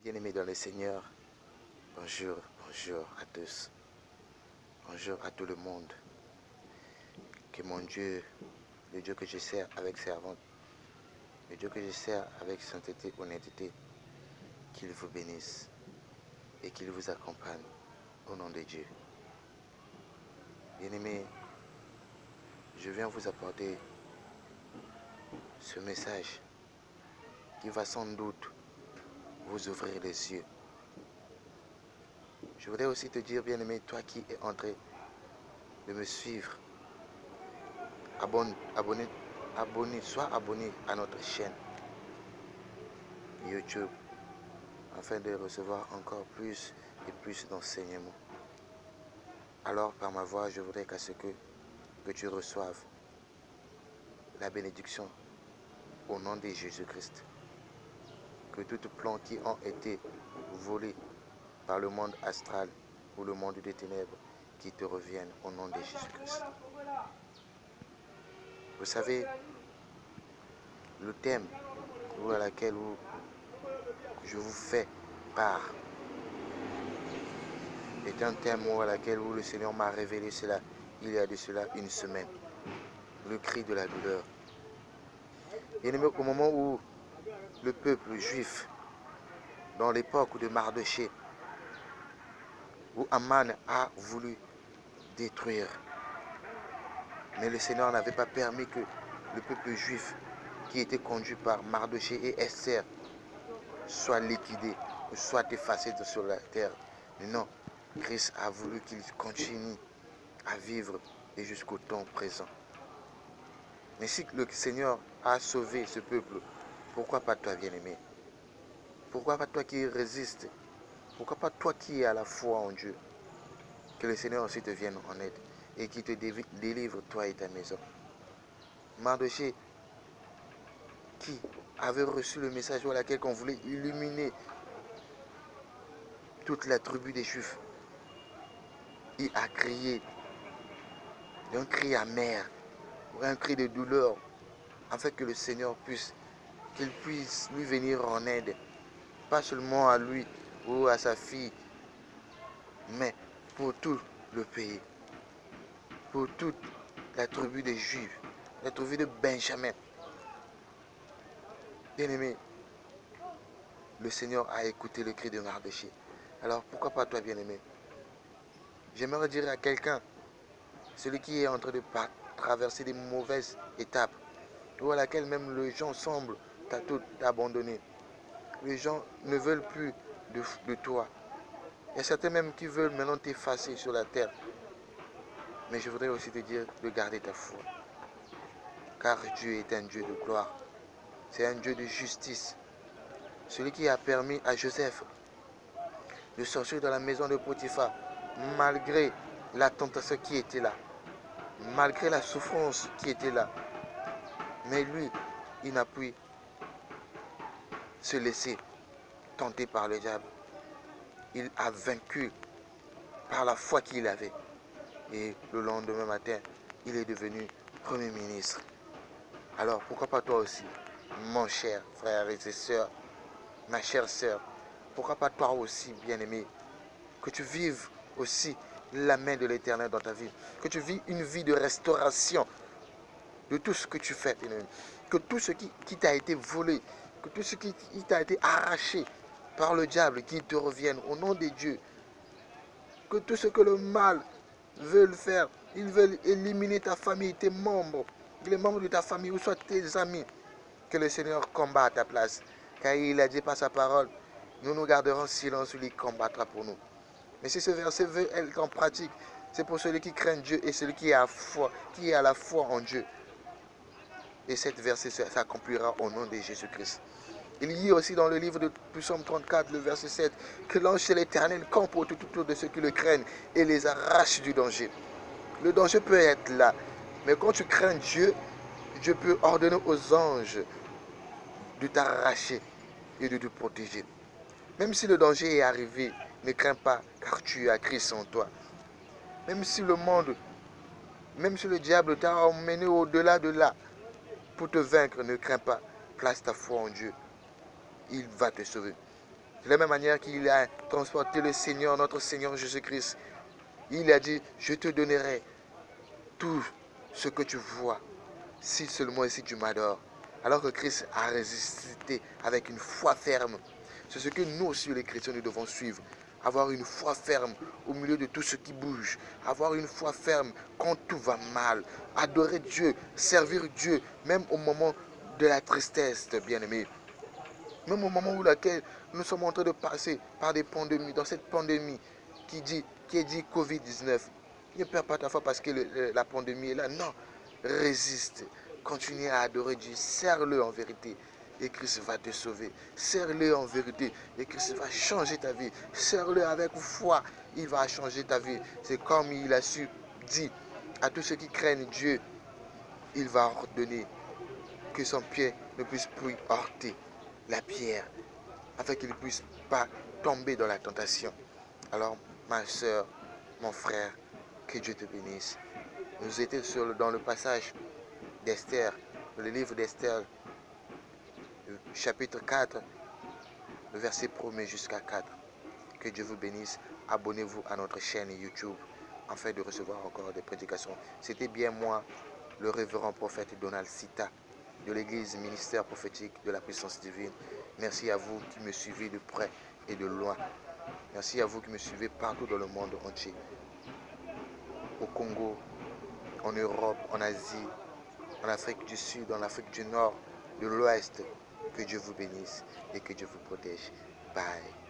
Bien-aimés dans le Seigneur, bonjour, bonjour à tous. Bonjour à tout le monde. Que mon Dieu, le Dieu que je sers avec servante, le Dieu que je sers avec sainteté, honnêteté, qu'il vous bénisse et qu'il vous accompagne au nom de Dieu. Bien-aimés, je viens vous apporter ce message qui va sans doute vous ouvrir les yeux. Je voudrais aussi te dire, bien-aimé, toi qui es en train de me suivre, sois abonné à notre chaîne YouTube afin de recevoir encore plus et plus d'enseignements. Alors, par ma voix, je voudrais qu'à ce que tu reçoives la bénédiction au nom de Jésus-Christ. Que toutes plans qui ont été volés par le monde astral ou le monde des ténèbres qui te reviennent au nom de Jésus-Christ. Vous savez, le thème à laquelle je vous fais part est un thème à laquelle le Seigneur m'a révélé cela il y a de cela une semaine. Le cri de la douleur. Bien-aimé, au moment où le peuple juif, dans l'époque de Mardochée, où Aman a voulu détruire, mais le Seigneur n'avait pas permis que le peuple juif qui était conduit par Mardochée et Esther soit liquidé, soit effacé sur la terre. Mais non, Christ a voulu qu'il continue à vivre et jusqu'au temps présent. Mais si le Seigneur a sauvé ce peuple, pourquoi pas toi, bien-aimé? Pourquoi pas toi qui résistes? Pourquoi pas toi qui es à la foi en Dieu? Que le Seigneur aussi te vienne en aide et qu'il te délivre, toi et ta maison. Mardochée, qui avait reçu le message à laquelle on voulait illuminer toute la tribu des Juifs, il a crié d'un cri amer, un cri de douleur, afin que le Seigneur puisse lui venir en aide, pas seulement à lui ou à sa fille, mais pour tout le pays, pour toute la tribu des Juifs, la tribu de Benjamin. Bien-aimé, le Seigneur a écouté le cri de Mardochée. Alors pourquoi pas toi, bien-aimé? J'aimerais dire à quelqu'un, celui qui est en train de traverser des mauvaises étapes, ou à laquelle même les gens semblent tout abandonner. Les gens ne veulent plus de toi. Il y a certains même qui veulent maintenant t'effacer sur la terre. Mais je voudrais aussi te dire de garder ta foi. Car Dieu est un Dieu de gloire. C'est un Dieu de justice. Celui qui a permis à Joseph de sortir de la maison de Potiphar, malgré la tentation qui était là, malgré la souffrance qui était là. Mais lui, il n'a pu se laisser tenter par le diable. Il a vaincu par la foi qu'il avait. Et le lendemain matin, il est devenu Premier ministre. Alors pourquoi pas toi aussi, mon cher frère et sœurs, ma chère sœur, pourquoi pas toi aussi, bien-aimé, que tu vives aussi la main de l'Éternel dans ta vie, que tu vis une vie de restauration de tout ce que tu fais, bien-aimé, que tout ce qui t'a été volé, que tout ce qui t'a été arraché par le diable, qu'il te revienne au nom de Dieu, que tout ce que le mal veut faire, ils veulent éliminer ta famille, tes membres, les membres de ta famille ou soit tes amis, que le Seigneur combat à ta place. Car il a dit par sa parole, nous nous garderons silence, il combattra pour nous. Mais si ce verset veut être en pratique, c'est pour celui qui craint Dieu et celui qui est à la foi en Dieu. Et cette verset s'accomplira au nom de Jésus-Christ. Il y a aussi dans le livre de Psaume 34, le verset 7, que l'ange de l'Éternel campe autour de ceux qui le craignent et les arrache du danger. Le danger peut être là, mais quand tu crains Dieu, Dieu peut ordonner aux anges de t'arracher et de te protéger. Même si le danger est arrivé, ne crains pas, car tu as Christ en toi. Même si le monde, même si le diable t'a emmené au-delà de là, pour te vaincre, ne crains pas, place ta foi en Dieu. Il va te sauver. De la même manière qu'il a transporté le Seigneur, notre Seigneur Jésus-Christ, il a dit, je te donnerai tout ce que tu vois, si seulement et si tu m'adores. Alors que Christ a résisté avec une foi ferme. C'est ce que nous aussi, les chrétiens, nous devons suivre. Avoir une foi ferme au milieu de tout ce qui bouge. Avoir une foi ferme quand tout va mal. Adorer Dieu, servir Dieu, même au moment de la tristesse, bien-aimé. Même au moment où laquelle nous sommes en train de passer par des pandémies, dans cette pandémie qui est dit Covid-19. Ne perds pas ta foi parce que la pandémie est là. Non, résiste. Continue à adorer Dieu. Serre-le en vérité. Et Christ va te sauver. Serre-le en vérité. Et Christ va changer ta vie. Serre-le avec foi. Il va changer ta vie. C'est comme il a su dire à tous ceux qui craignent Dieu. Il va ordonner que son pied ne puisse plus heurter la pierre, afin qu'il ne puisse pas tomber dans la tentation. Alors, ma soeur, mon frère, que Dieu te bénisse. Nous étions dans le passage d'Esther, le livre d'Esther, chapitre 4, le verset 1er jusqu'à 4. Que Dieu vous bénisse. Abonnez-vous à notre chaîne YouTube afin de recevoir encore des prédications. C'était bien moi, le révérend prophète Donald Sita, de l'église ministère prophétique de la puissance divine. Merci à vous qui me suivez de près et de loin. Merci à vous qui me suivez partout dans le monde entier. Au Congo, en Europe, en Asie, en Afrique du Sud, en Afrique du Nord, de l'Ouest. Que Dieu vous bénisse et que Dieu vous protège. Bye.